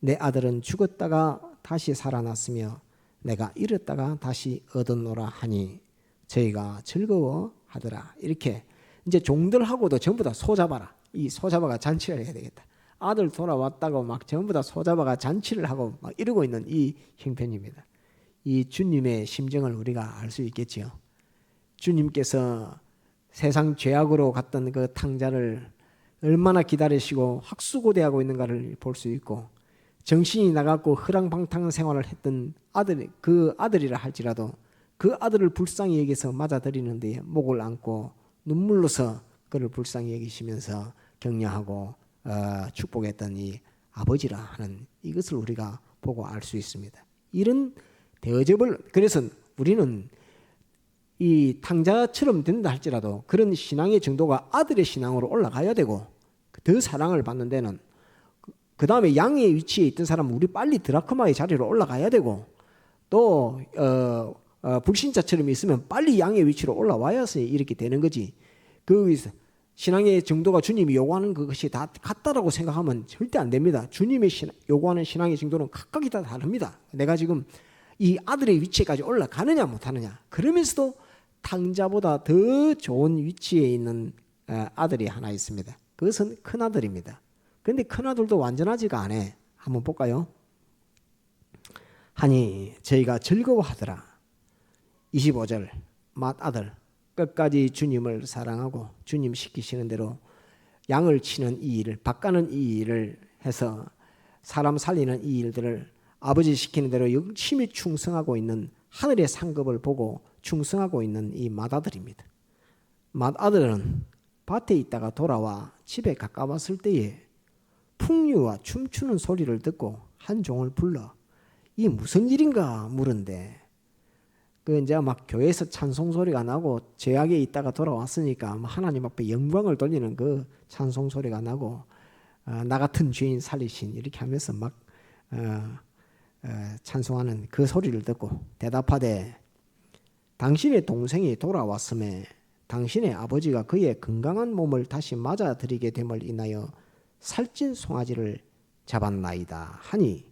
내 아들은 죽었다가 다시 살아났으며 내가 잃었다가 다시 얻었노라 하니 저희가 즐거워하더라. 이렇게 이제 종들하고도 전부 다 소잡아라. 이 소잡아가 잔치를 해야 되겠다. 아들 돌아왔다고 막 전부 다 소잡아가 잔치를 하고 막 이러고 있는 이 형편입니다. 이 주님의 심정을 우리가 알 수 있겠지요. 주님께서 세상 죄악으로 갔던 그 탕자를 얼마나 기다리시고 학수고대하고 있는가를 볼 수 있고 정신이 나갔고 허랑방탕한 생활을 했던 그 아들이라 할지라도 그 아들을 불쌍히 여기서 맞아들이는 데 목을 안고 눈물로서 그를 불쌍히 여기시면서 격려하고 축복했던 이 아버지라 하는 이것을 우리가 보고 알 수 있습니다. 이런 대접을 그래서 우리는 이 탕자처럼 된다 할지라도 그런 신앙의 정도가 아들의 신앙으로 올라가야 되고 더 사랑을 받는 데는 그 다음에 양의 위치에 있던 사람은 우리 빨리 드라크마의 자리로 올라가야 되고 또 불신자처럼 있으면 빨리 양의 위치로 올라와야서 이렇게 되는 거지. 그 신앙의 정도가 주님이 요구하는 그것이 다 같다라고 생각하면 절대 안 됩니다. 주님의 요구하는 신앙의 정도는 각각이 다 다릅니다. 내가 지금 이 아들의 위치까지 올라가느냐 못하느냐 그러면서도 탕자보다 더 좋은 위치에 있는 아들이 하나 있습니다. 그것은 큰아들입니다. 그런데 큰아들도 완전하지가 않아. 한번 볼까요? 하니 저희가 즐거워하더라. 25절 맏아들 끝까지 주님을 사랑하고 주님 시키시는 대로 양을 치는 이 일을 바꾸는 이 일을 해서 사람 살리는 이 일들을 아버지 시키는 대로 열심히 충성하고 있는 하늘의 상급을 보고 충성하고 있는 이 맏아들입니다. 맏아들은 밭에 있다가 돌아와 집에 가까웠을 때에 풍류와 춤추는 소리를 듣고 한 종을 불러 이 무슨 일인가 물은데 그 이제 막 교회에서 찬송 소리가 나고 죄악에 있다가 돌아왔으니까 하나님 앞에 영광을 돌리는 그 찬송 소리가 나고 나 같은 죄인 살리신 이렇게 하면서 막 찬송하는 그 소리를 듣고 대답하되 당신의 동생이 돌아왔음에 당신의 아버지가 그의 건강한 몸을 다시 맞아들이게 됨을 인하여 살찐 송아지를 잡았나이다 하니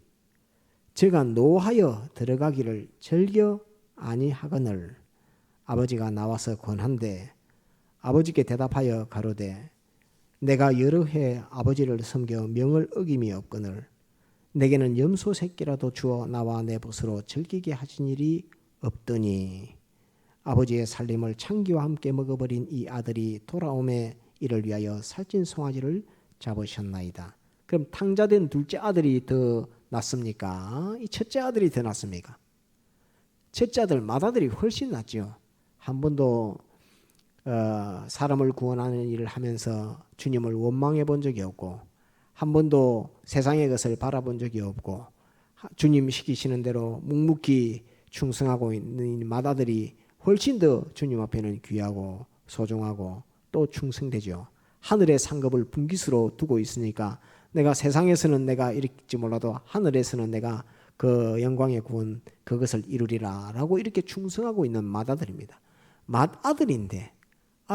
저가 노하여 들어가기를 즐겨 아니하거늘 아버지가 나와서 권한대 아버지께 대답하여 가로되 내가 여러 해 아버지를 섬겨 명을 어김이 없거늘 내게는 염소 새끼라도 주어 나와 내 벗으로 즐기게 하신 일이 없더니 아버지의 살림을 창기와 함께 먹어버린 이 아들이 돌아옴에 이를 위하여 살찐 송아지를 잡으셨나이다. 그럼 탕자된 둘째 아들이 더 낫습니까? 이 첫째 아들이 더 낫습니까? 첫째 아들 맏아들이 훨씬 낫죠. 한 번도 사람을 구원하는 일을 하면서 주님을 원망해 본 적이 없고 한 번도 세상의 것을 바라본 적이 없고 주님 시키시는 대로 묵묵히 충성하고 있는 맏아들이 훨씬 더 주님 앞에는 귀하고 소중하고 또 충성되죠. 하늘의 상급을 분깃으로 두고 있으니까 내가 세상에서는 내가 이룰지 몰라도 하늘에서는 내가 그 영광의 구원 그것을 이루리라 라고 이렇게 충성하고 있는 맏아들입니다. 맏아들인데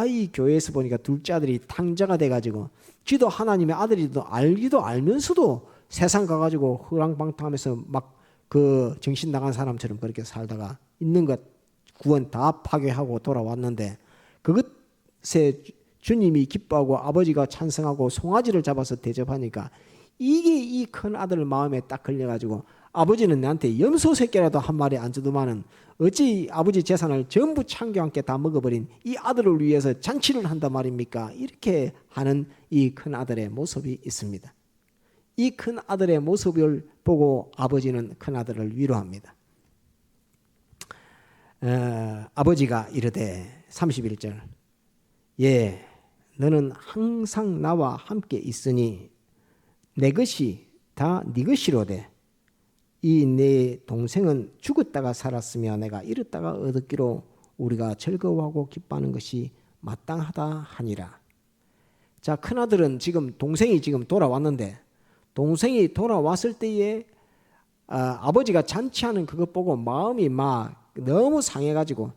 이 교회에서 보니까 둘째 아들이 탕자가 돼가지고 지도 하나님의 아들이도 알기도 알면서도 세상 가가지고 허랑방탕하면서 막 그 정신 나간 사람처럼 그렇게 살다가 있는 것 구원 다 파괴하고 돌아왔는데 그것에 주님이 기뻐하고 아버지가 찬성하고 송아지를 잡아서 대접하니까 이게 이 큰 아들 마음에 딱 걸려가지고 아버지는 나한테 염소 새끼라도 한 마리 안 주더만은 어찌 아버지 재산을 전부 창기와 함께 다 먹어버린 이 아들을 위해서 잔치를 한단 말입니까? 이렇게 하는 이 큰 아들의 모습이 있습니다. 이 큰 아들의 모습을 보고 아버지는 큰 아들을 위로합니다. 아버지가 이르되 31절 예 너는 항상 나와 함께 있으니 내 것이 다 네 것이로되 이 내 동생은 죽었다가 살았으며 내가 잃었다가 얻었기로 우리가 즐거워하고 기뻐하는 것이 마땅하다 하니라. 자, 큰아들은 지금 동생이 지금 돌아왔는데 동생이 돌아왔을 때에 아버지가 잔치하는 그것 보고 마음이 막 너무 상해가지고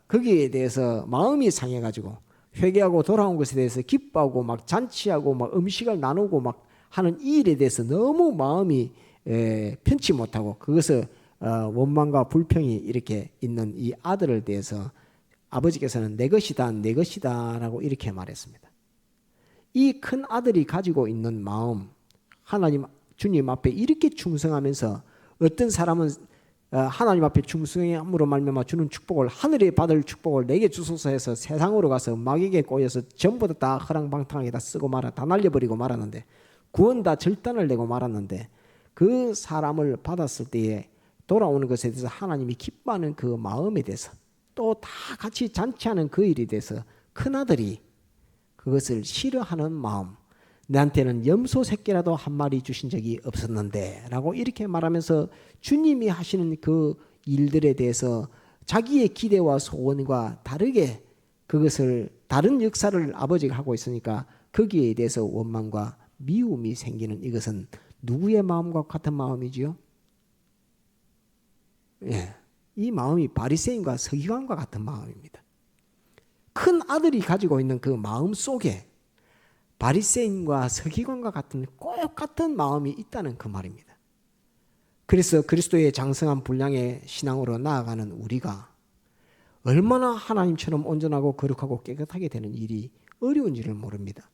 거기에 대해서 마음이 상해가지고 회개하고 돌아온 것에 대해서 기뻐하고 막 잔치하고 막 음식을 나누고 막 하는 이 일에 대해서 너무 마음이 편치 못하고 그것을 원망과 불평이 이렇게 있는 이 아들을 대해서 아버지께서는 내 것이다 내 것이다 라고 이렇게 말했습니다. 이 큰 아들이 가지고 있는 마음 하나님 주님 앞에 이렇게 충성하면서 어떤 사람은 하나님 앞에 충성함으로 말미암아 주는 축복을 하늘에 받을 축복을 내게 주소서 해서 세상으로 가서 마귀에게 꼬여서 전부 다 허랑방탕하게 다 쓰고 말아 다 날려버리고 말았는데 구원 다 절단을 내고 말았는데 그 사람을 받았을 때에 돌아오는 것에 대해서 하나님이 기뻐하는 그 마음에 대해서 또 다 같이 잔치하는 그 일에 대해서 큰아들이 그것을 싫어하는 마음 내한테는 염소 새끼라도 한 마리 주신 적이 없었는데 라고 이렇게 말하면서 주님이 하시는 그 일들에 대해서 자기의 기대와 소원과 다르게 그것을 다른 역사를 아버지가 하고 있으니까 거기에 대해서 원망과 미움이 생기는 이것은 누구의 마음과 같은 마음이지요? 예, 이 마음이 바리새인과 서기관과 같은 마음입니다. 큰 아들이 가지고 있는 그 마음 속에 바리새인과 서기관과 같은 꼭 같은 마음이 있다는 그 말입니다. 그래서 그리스도의 장성한 분량의 신앙으로 나아가는 우리가 얼마나 하나님처럼 온전하고 거룩하고 깨끗하게 되는 일이 어려운지를 모릅니다.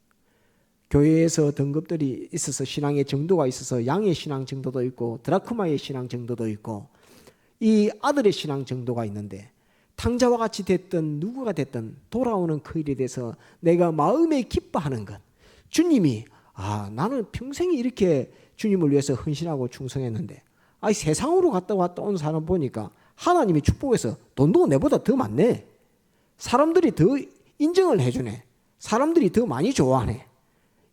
교회에서 등급들이 있어서 신앙의 정도가 있어서 양의 신앙 정도도 있고 드라크마의 신앙 정도도 있고 이 아들의 신앙 정도가 있는데 탕자와 같이 됐든 누구가 됐든 돌아오는 그 일에 대해서 내가 마음에 기뻐하는 것 주님이 나는 평생에 이렇게 주님을 위해서 헌신하고 충성했는데 세상으로 갔다 온 사람 보니까 하나님이 축복해서 돈도 내보다 더 많네. 사람들이 더 인정을 해주네. 사람들이 더 많이 좋아하네.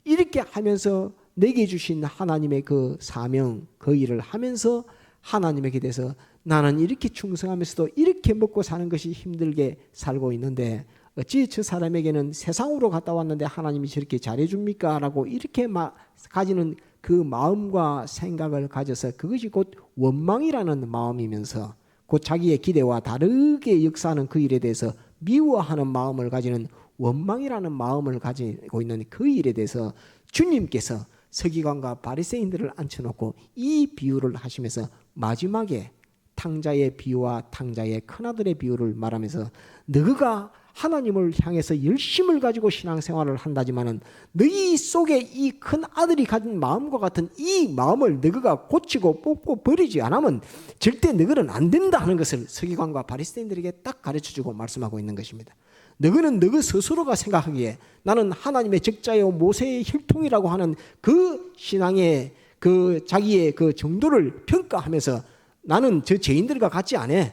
이렇게 하면서 내게 주신 하나님의 그 사명, 그 일을 하면서 하나님에게 대해서 나는 이렇게 충성하면서도 이렇게 먹고 사는 것이 힘들게 살고 있는데 어찌 저 사람에게는 세상으로 갔다 왔는데 하나님이 저렇게 잘해줍니까? 라고 이렇게 가지는 그 마음과 생각을 가져서 그것이 곧 원망이라는 마음이면서 곧 자기의 기대와 다르게 역사하는 그 일에 대해서 미워하는 마음을 가지는 원망이라는 마음을 가지고 있는 그 일에 대해서 주님께서 서기관과 바리새인들을 앉혀놓고 이 비유를 하시면서 마지막에 탕자의 비유와 탕자의 큰아들의 비유를 말하면서 너희가 하나님을 향해서 열심을 가지고 신앙생활을 한다지만은 너희 속에 이 큰아들이 가진 마음과 같은 이 마음을 너희가 고치고 뽑고 버리지 않으면 절대 너희는 안 된다 하는 것을 서기관과 바리새인들에게 딱 가르쳐주고 말씀하고 있는 것입니다. 너희는 너희 스스로가 생각하기에 나는 하나님의 적자요 모세의 혈통이라고 하는 그 신앙의 그 자기의 그 정도를 평가하면서 나는 저 죄인들과 같지 않아.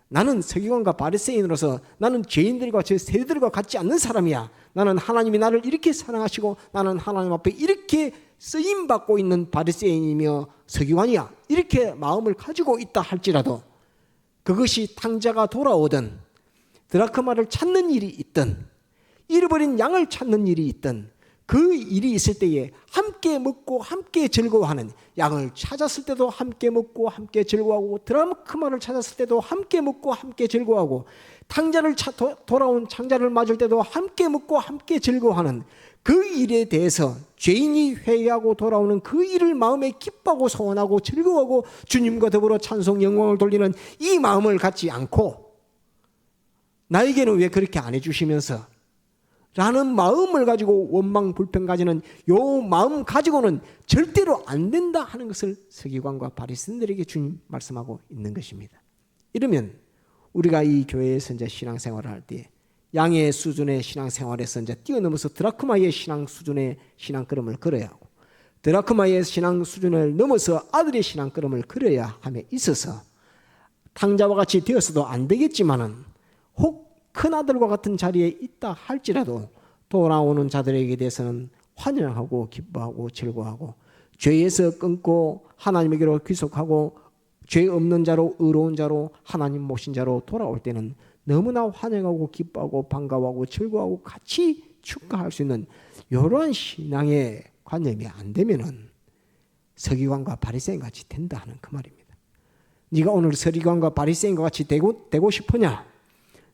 나는 서기관과 바리새인으로서 나는 죄인들과 저 세리들과 같지 않는 사람이야. 나는 하나님이 나를 이렇게 사랑하시고 나는 하나님 앞에 이렇게 쓰임받고 있는 바리새인이며 서기관이야. 이렇게 마음을 가지고 있다 할지라도 그것이 탕자가 돌아오든 드라크마를 찾는 일이 있든 잃어버린 양을 찾는 일이 있든 그 일이 있을 때에 함께 먹고 함께 즐거워하는, 양을 찾았을 때도 함께 먹고 함께 즐거워하고 드라크마를 찾았을 때도 함께 먹고 함께 즐거워하고 탕자를 돌아온 탕자를 맞을 때도 함께 먹고 함께 즐거워하는 그 일에 대해서 죄인이 회개하고 돌아오는 그 일을 마음에 기뻐하고 소원하고 즐거워하고 주님과 더불어 찬송 영광을 돌리는 이 마음을 갖지 않고 나에게는 왜 그렇게 안 해주시면서 라는 마음을 가지고 원망 불평 가지는 요 마음 가지고는 절대로 안 된다 하는 것을 서기관과 바리새인들에게 주님 말씀하고 있는 것입니다. 이러면 우리가 이 교회에서 이제 신앙생활을 할 때 양의 수준의 신앙생활에서 이제 뛰어넘어서 드라크마의 신앙 수준의 신앙걸음을 걸어야 하고 드라크마의 신앙 수준을 넘어서 아들의 신앙걸음을 걸어야 함에 있어서 탕자와 같이 되었어도 안 되겠지만은 혹 큰아들과 같은 자리에 있다 할지라도 돌아오는 자들에게 대해서는 환영하고 기뻐하고 즐거워하고 죄에서 끊고 하나님에게로 귀속하고 죄 없는 자로 의로운 자로 하나님 모신 자로 돌아올 때는 너무나 환영하고 기뻐하고 반가워하고 즐거워하고 같이 축하할 수 있는 이러한 신앙의 관념이 안 되면은 서기관과 바리새인 같이 된다 하는 그 말입니다. 네가 오늘 서기관과 바리새인과 같이 되고 싶으냐?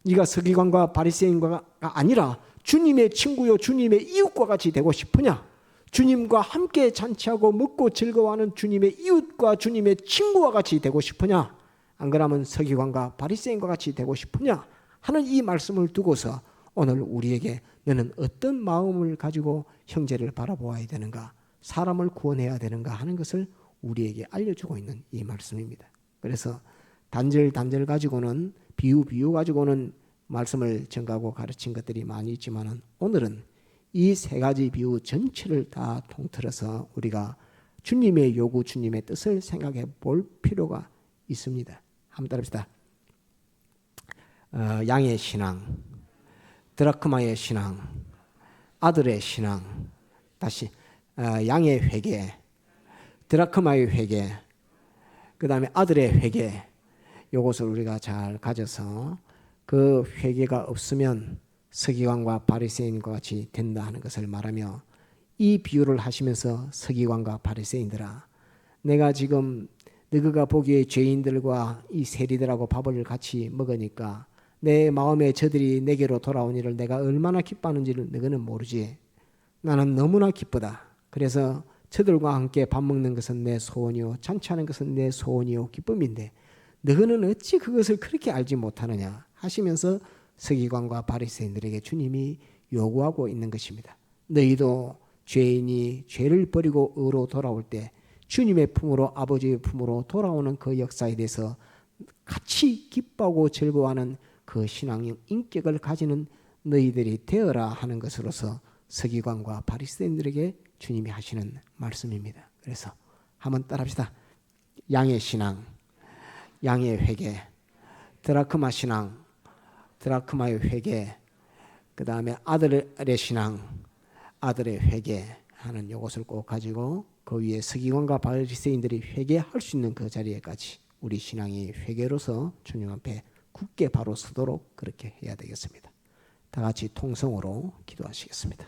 네가 서기관과 바리새인과 아니라 주님의 친구요 주님의 이웃과 같이 되고 싶으냐? 주님과 함께 잔치하고 먹고 즐거워하는 주님의 이웃과 주님의 친구와 같이 되고 싶으냐? 안 그러면 서기관과 바리새인과 같이 되고 싶으냐? 하는 이 말씀을 두고서 오늘 우리에게 너는 어떤 마음을 가지고 형제를 바라보아야 되는가? 사람을 구원해야 되는가 하는 것을 우리에게 알려주고 있는 이 말씀입니다. 그래서 단절 가지고는 비유 가지고는 말씀을 전가하고 가르친 것들이 많이 있지만 오늘은 이 세 가지 비유 전체를 다 통틀어서 우리가 주님의 요구, 주님의 뜻을 생각해 볼 필요가 있습니다. 한번 따라합시다. 양의 신앙, 드라크마의 신앙, 아들의 신앙, 다시 양의 회개, 드라크마의 회개, 그 다음에 아들의 회개, 이것을 우리가 잘 가져서 그 회개가 없으면 서기관과 바리새인과 같이 된다 하는 것을 말하며 이 비유를 하시면서 서기관과 바리새인들아, 내가 지금 너희가 보기에 죄인들과 이 세리들하고 밥을 같이 먹으니까 내 마음에 저들이 내게로 돌아온 일을 내가 얼마나 기뻐하는지를 너희는 모르지. 나는 너무나 기쁘다. 그래서 저들과 함께 밥 먹는 것은 내 소원이요 잔치하는 것은 내 소원이요 기쁨인데 너희는 어찌 그것을 그렇게 알지 못하느냐 하시면서 서기관과 바리새인들에게 주님이 요구하고 있는 것입니다. 너희도 죄인이 죄를 버리고 의로 돌아올 때 주님의 품으로 아버지의 품으로 돌아오는 그 역사에 대해서 같이 기뻐하고 즐거워하는 그 신앙의 인격을 가지는 너희들이 되어라 하는 것으로서 서기관과 바리새인들에게 주님이 하시는 말씀입니다. 그래서 한번 따라합시다. 양의 신앙, 양의 회개, 드라크마 신앙, 드라크마의 회개, 그 다음에 아들의 신앙, 아들의 회개 하는 이것을 꼭 가지고 그 위에 서기관과 바리새인들이 회개할 수 있는 그 자리에까지 우리 신앙이 회개로서 주님 앞에 굳게 바로 서도록 그렇게 해야 되겠습니다. 다 같이 통성으로 기도하시겠습니다.